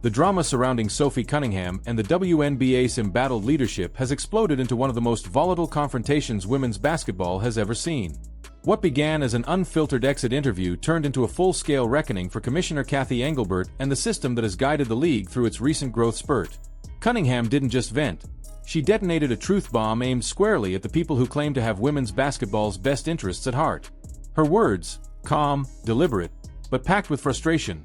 The drama surrounding Sophie Cunningham and the WNBA's embattled leadership has exploded into one of the most volatile confrontations women's basketball has ever seen. What began as an unfiltered exit interview turned into a full-scale reckoning for Commissioner Cathy Engelbert and the system that has guided the league through its recent growth spurt. Cunningham didn't just vent. She detonated a truth bomb aimed squarely at the people who claim to have women's basketball's best interests at heart. Her words, calm, deliberate, but packed with frustration,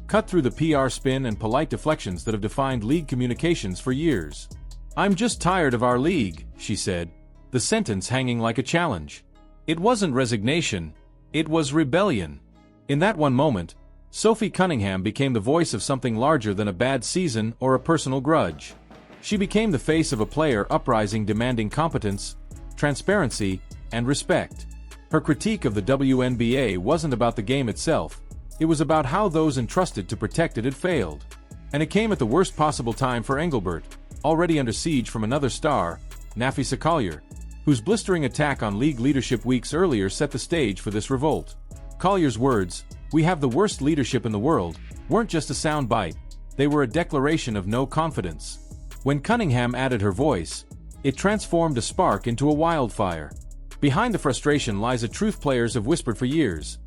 cut through the PR spin and polite deflections that have defined league communications for years. "I'm just tired of our league," she said, the sentence hanging like a challenge. It wasn't resignation, it was rebellion. In that one moment, Sophie Cunningham became the voice of something larger than a bad season or a personal grudge. She became the face of a player uprising demanding competence, transparency, and respect. Her critique of the WNBA wasn't about the game itself. It was about how those entrusted to protect it had failed. And it came at the worst possible time for Engelbert, already under siege from another star, Naphy Collier, whose blistering attack on league leadership weeks earlier set the stage for this revolt. Collier's words, "We have the worst leadership in the world," weren't just a sound bite, they were a declaration of no confidence. When Cunningham added her voice, it transformed a spark into a wildfire. Behind the frustration lies a truth players have whispered for years.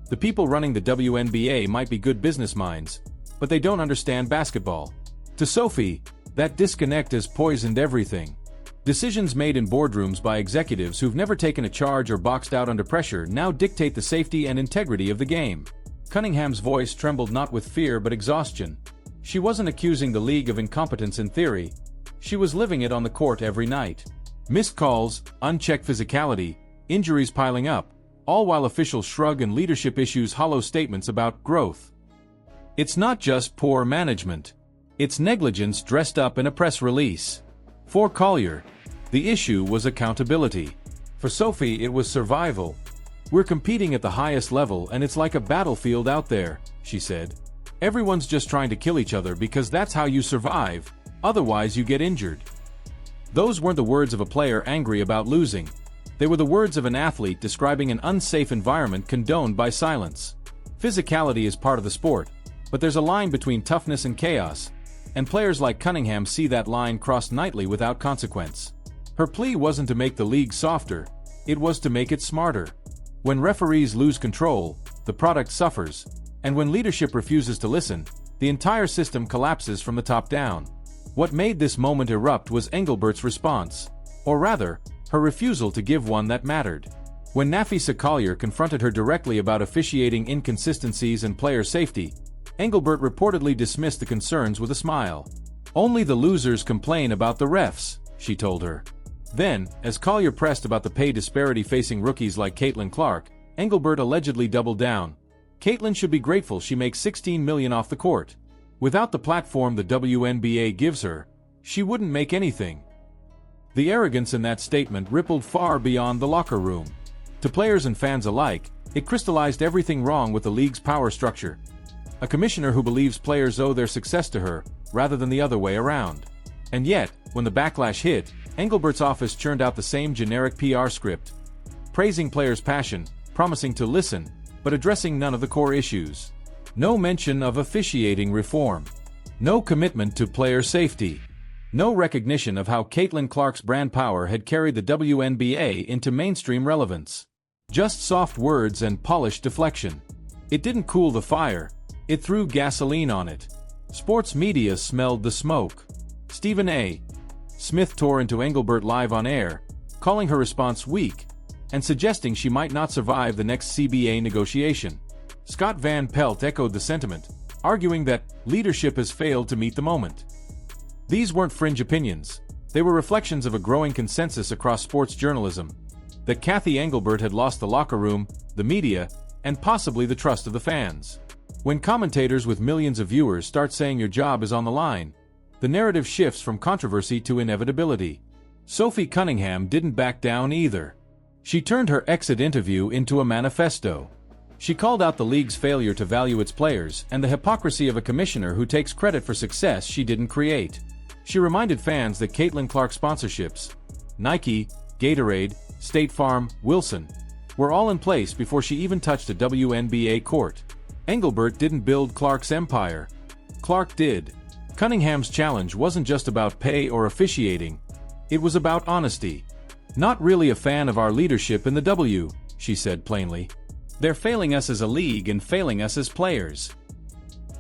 The people running the WNBA might be good business minds, but they don't understand basketball. To Sophie, that disconnect has poisoned everything. Decisions made in boardrooms by executives who've never taken a charge or boxed out under pressure now dictate the safety and integrity of the game. Cunningham's voice trembled not with fear but exhaustion. She wasn't accusing the league of incompetence in theory. She was living it on the court every night. Missed calls, unchecked physicality, injuries piling up, all while officials shrug and leadership issues hollow statements about growth. It's not just poor management. It's negligence dressed up in a press release. For Collier, the issue was accountability. For Sophie, it was survival. "We're competing at the highest level and it's like a battlefield out there," she said. "Everyone's just trying to kill each other because that's how you survive, otherwise you get injured." Those weren't the words of a player angry about losing. They were the words of an athlete describing an unsafe environment condoned by silence. Physicality is part of the sport, but there's a line between toughness and chaos, and players like Cunningham see that line crossed nightly without consequence. Her plea wasn't to make the league softer, it was to make it smarter. When referees lose control, the product suffers, and when leadership refuses to listen, the entire system collapses from the top down. What made this moment erupt was Engelbert's response, or rather, her refusal to give one that mattered. When Naphy Collier confronted her directly about officiating inconsistencies and player safety, Engelbert reportedly dismissed the concerns with a smile. "Only the losers complain about the refs," she told her. Then, as Collier pressed about the pay disparity facing rookies like Caitlin Clark, Engelbert allegedly doubled down. "Caitlin should be grateful she makes $16 million off the court. Without the platform the WNBA gives her, she wouldn't make anything." The arrogance in that statement rippled far beyond the locker room. To players and fans alike, it crystallized everything wrong with the league's power structure. A commissioner who believes players owe their success to her, rather than the other way around. And yet, when the backlash hit, Engelbert's office churned out the same generic PR script, praising players' passion, promising to listen, but addressing none of the core issues. No mention of officiating reform. No commitment to player safety. No recognition of how Caitlin Clark's brand power had carried the WNBA into mainstream relevance. Just soft words and polished deflection. It didn't cool the fire, it threw gasoline on it. Sports media smelled the smoke. Stephen A. Smith tore into Engelbert live on air, calling her response weak, and suggesting she might not survive the next CBA negotiation. Scott Van Pelt echoed the sentiment, arguing that leadership has failed to meet the moment. These weren't fringe opinions. They were reflections of a growing consensus across sports journalism, that Cathy Engelbert had lost the locker room, the media, and possibly the trust of the fans. When commentators with millions of viewers start saying your job is on the line, the narrative shifts from controversy to inevitability. Sophie Cunningham didn't back down either. She turned her exit interview into a manifesto. She called out the league's failure to value its players and the hypocrisy of a commissioner who takes credit for success she didn't create. She reminded fans that Caitlin Clark sponsorships, Nike, Gatorade, State Farm, Wilson, were all in place before she even touched a WNBA court. Engelbert didn't build Clark's empire. Clark did. Cunningham's challenge wasn't just about pay or officiating. It was about honesty. "Not really a fan of our leadership in the W," she said plainly. "They're failing us as a league and failing us as players."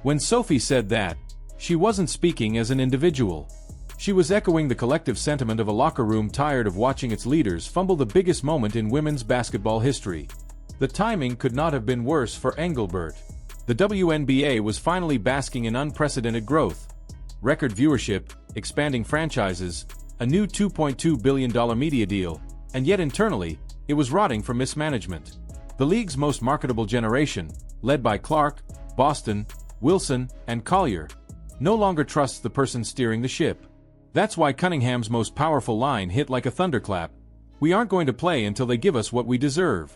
When Sophie said that, she wasn't speaking as an individual. She was echoing the collective sentiment of a locker room tired of watching its leaders fumble the biggest moment in women's basketball history. The timing could not have been worse for Engelbert. The WNBA was finally basking in unprecedented growth. Record viewership, expanding franchises, a new $2.2 billion media deal, and yet internally, it was rotting from mismanagement. The league's most marketable generation, led by Clark, Boston, Wilson, and Collier, no longer trusts the person steering the ship. That's why Cunningham's most powerful line hit like a thunderclap: "We aren't going to play until they give us what we deserve."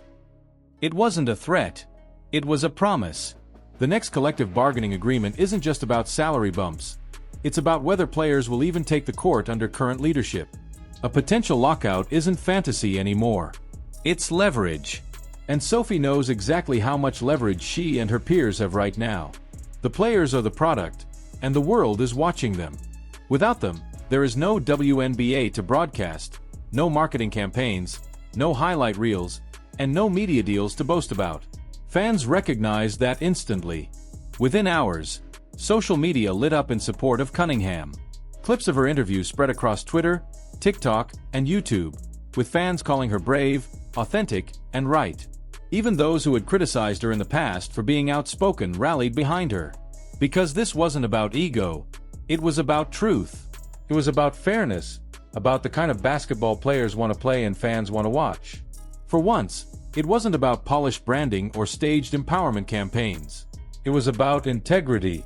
It wasn't a threat. It was a promise. The next collective bargaining agreement isn't just about salary bumps. It's about whether players will even take the court under current leadership. A potential lockout isn't fantasy anymore. It's leverage. And Sophie knows exactly how much leverage she and her peers have right now. The players are the product, and the world is watching them. Without them, there is no WNBA to broadcast, no marketing campaigns, no highlight reels, and no media deals to boast about. Fans recognized that instantly. Within hours, social media lit up in support of Cunningham. Clips of her interview spread across Twitter, TikTok, and YouTube, with fans calling her brave, authentic, and right. Even those who had criticized her in the past for being outspoken rallied behind her. Because this wasn't about ego, it was about truth. It was about fairness, about the kind of basketball players want to play and fans want to watch. For once, it wasn't about polished branding or staged empowerment campaigns. It was about integrity.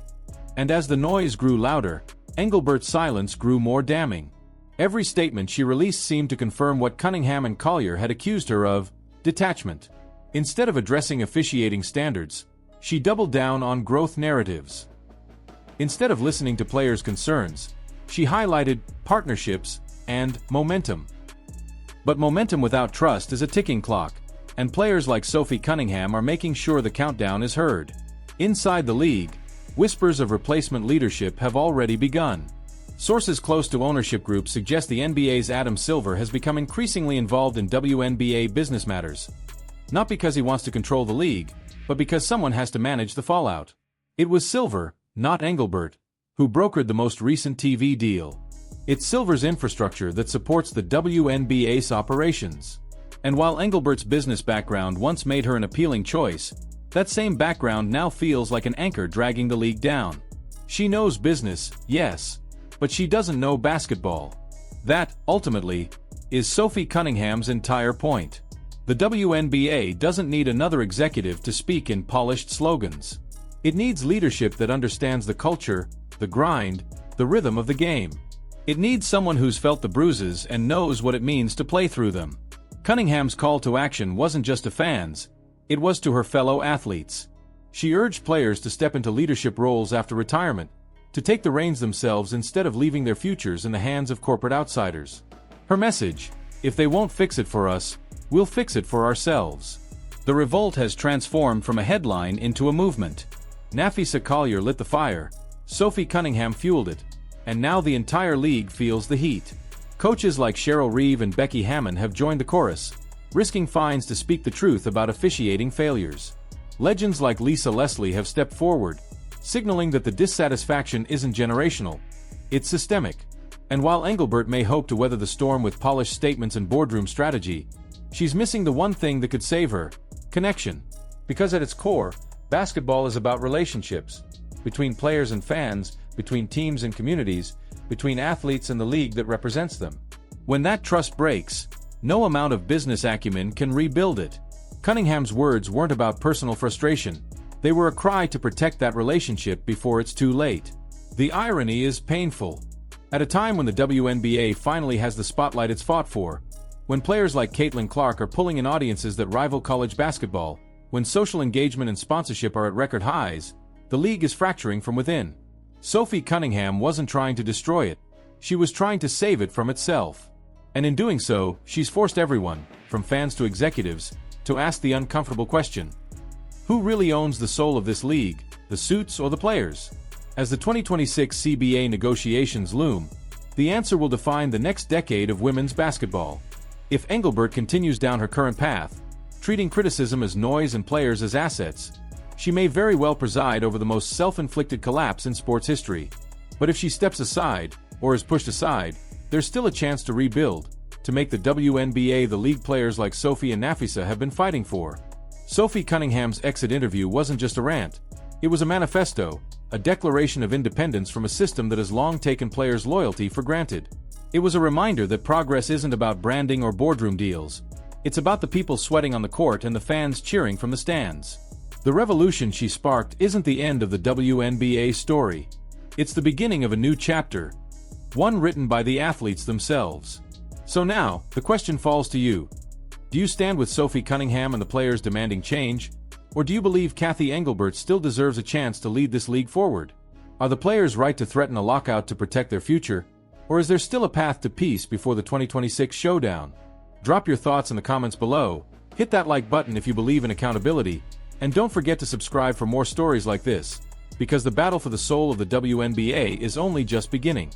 And as the noise grew louder, Engelbert's silence grew more damning. Every statement she released seemed to confirm what Cunningham and Collier had accused her of: detachment. Instead of addressing officiating standards, she doubled down on growth narratives. Instead of listening to players' concerns, she highlighted partnerships and momentum. But momentum without trust is a ticking clock, and players like Sophie Cunningham are making sure the countdown is heard. Inside the league, whispers of replacement leadership have already begun. Sources close to ownership groups suggest the NBA's Adam Silver has become increasingly involved in WNBA business matters. Not because he wants to control the league, but because someone has to manage the fallout. It was Silver, not Engelbert, who brokered the most recent TV deal. It's Silver's infrastructure that supports the WNBA's operations. And while Engelbert's business background once made her an appealing choice, that same background now feels like an anchor dragging the league down. She knows business, yes, but she doesn't know basketball. That, ultimately, is Sophie Cunningham's entire point. The WNBA doesn't need another executive to speak in polished slogans. It needs leadership that understands the culture, the grind, the rhythm of the game. It needs someone who's felt the bruises and knows what it means to play through them. Cunningham's call to action wasn't just to fans, it was to her fellow athletes. She urged players to step into leadership roles after retirement, to take the reins themselves instead of leaving their futures in the hands of corporate outsiders. Her message: if they won't fix it for us, we'll fix it for ourselves. The revolt has transformed from a headline into a movement. Nafisa Collier lit the fire, Sophie Cunningham fueled it, and now the entire league feels the heat. Coaches like Cheryl Reeve and Becky Hammon have joined the chorus, risking fines to speak the truth about officiating failures. Legends like Lisa Leslie have stepped forward, signaling that the dissatisfaction isn't generational, it's systemic. And while Engelbert may hope to weather the storm with polished statements and boardroom strategy, she's missing the one thing that could save her: connection. Because at its core, basketball is about relationships. Between players and fans, between teams and communities, between athletes and the league that represents them. When that trust breaks, no amount of business acumen can rebuild it. Cunningham's words weren't about personal frustration. They were a cry to protect that relationship before it's too late. The irony is painful. At a time when the WNBA finally has the spotlight it's fought for, when players like Caitlin Clark are pulling in audiences that rival college basketball, when social engagement and sponsorship are at record highs, the league is fracturing from within. Sophie Cunningham wasn't trying to destroy it. She was trying to save it from itself. And in doing so, she's forced everyone, from fans to executives, to ask the uncomfortable question: who really owns the soul of this league, the suits or the players? As the 2026 CBA negotiations loom, the answer will define the next decade of women's basketball. If Engelbert continues down her current path, treating criticism as noise and players as assets, she may very well preside over the most self-inflicted collapse in sports history. But if she steps aside, or is pushed aside, there's still a chance to rebuild, to make the WNBA the league players like Sophie and Nafisa have been fighting for. Sophie Cunningham's exit interview wasn't just a rant. It was a manifesto, a declaration of independence from a system that has long taken players' loyalty for granted. It was a reminder that progress isn't about branding or boardroom deals. It's about the people sweating on the court and the fans cheering from the stands. The revolution she sparked isn't the end of the WNBA story. It's the beginning of a new chapter, one written by the athletes themselves. So now, the question falls to you. Do you stand with Sophie Cunningham and the players demanding change? Or do you believe Cathy Engelbert still deserves a chance to lead this league forward? Are the players right to threaten a lockout to protect their future? Or is there still a path to peace before the 2026 showdown? Drop your thoughts in the comments below, hit that like button if you believe in accountability, and don't forget to subscribe for more stories like this, because the battle for the soul of the WNBA is only just beginning.